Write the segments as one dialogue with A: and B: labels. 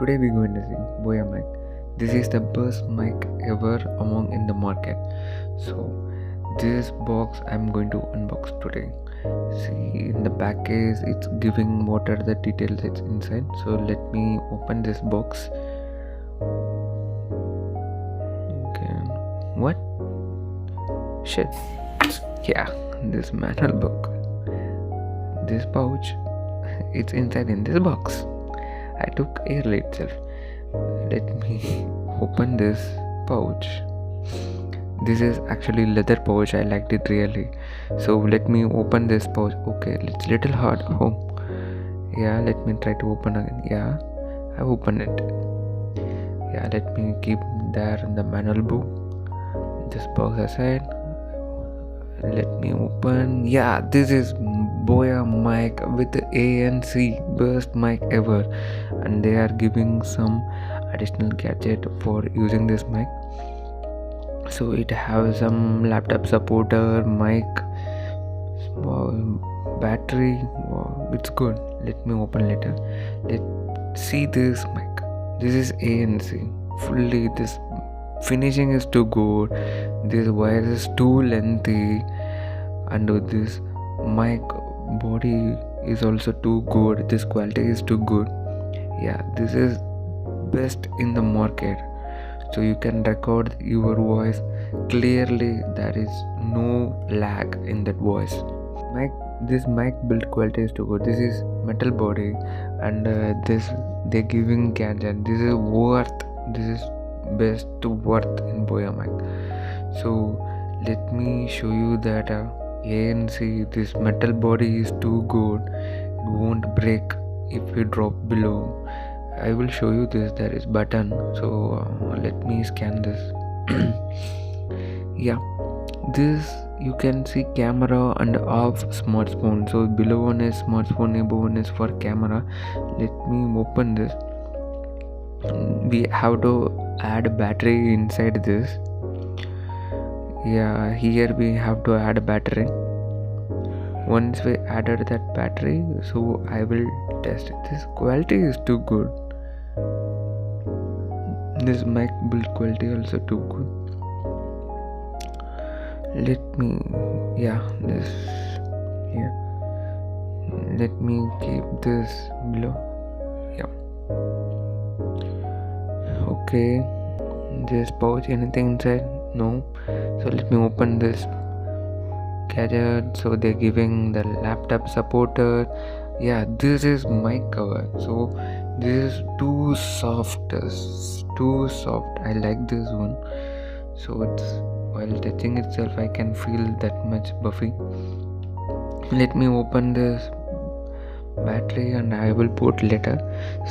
A: Today we're going to see BOYA Mic. This is the best mic ever among in the market. So this box I'm going to unbox today. See, in the back case it's giving what are the details it's inside. So let me open this box. Okay, what? Shit. Yeah, this manual book. This pouch, it's inside in this box. I took early itself. Let me open this pouch. This is actually leather pouch. I liked it really. So let me open this pouch. Okay, it's little hard. Oh, yeah. Let me try to open again. Yeah, I open it. Yeah, let me keep there in the manual book. This box aside. Let me open. Yeah, this is BOYA Mic with the ANC best mic ever, and they are giving some additional gadget for using this mic. So it has some laptop supporter, mic, battery. Wow, it's good. Let me open later. Let's see this mic. This is ANC fully. This finishing is too good. This wire is too lengthy, and this mic body is also too good. This quality is too good. Yeah, this is best in the market. So you can record your voice clearly. There is no lag in that voice. This mic build quality is too good. This is metal body, and this they're giving gadget. This is worth. This is best to worth in BOYA Mic. So let me show you that ANC, this metal body is too good. It won't break if you drop below. I will show you this. There is button. So let me scan this. Yeah, this you can see camera and off smartphone. So below one is smartphone, above one is for camera. Let me open this. We have to add battery inside this. Yeah, here we have to add a battery. Once we added that battery, so I will test it. This quality is too good. This mic build quality also too good. Let me, yeah, this, yeah. Let me keep this below. Yeah. Okay. This pouch, anything inside? No. So let me open this gadget. So they're giving the laptop supporter. Yeah, this is mic cover. So this is too soft. I like this one. So it's while touching itself, I can feel that much buffy. Let me open this battery and I will put later.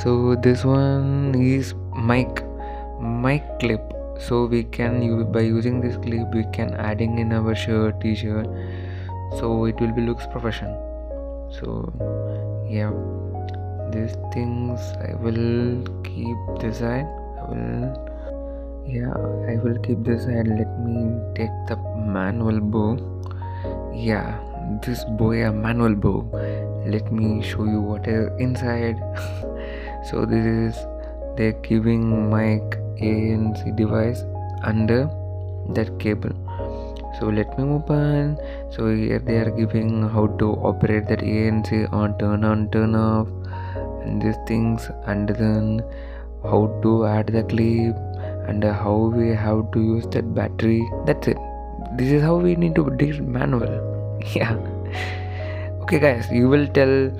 A: So this one is mic clip. So we can use, by using this clip we can adding in our shirt, t-shirt, so it will be looks professional. So yeah, these things I will keep this side. I will keep this side. Let me take the manual bow. Yeah, this BOYA manual bow. Let me show you what is inside. So this is they're giving mic ANC device under that cable. So let me open. So here they are giving how to operate that ANC on, turn off, and these things, and then how to add the clip and how we have to use that battery. That's it. This is how we need to do manual. Yeah. Okay guys, you will tell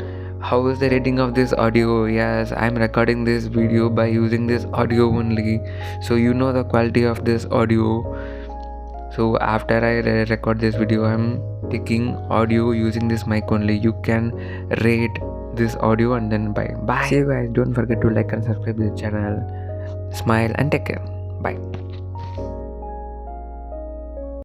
A: how is the rating of this audio. Yes, I'm recording this video by using this audio only, so you know the quality of this audio. So after I record this video, I'm taking audio using this mic only. You can rate this audio and then bye. See you guys. Don't forget to like and subscribe to the channel. Smile and take care. Bye.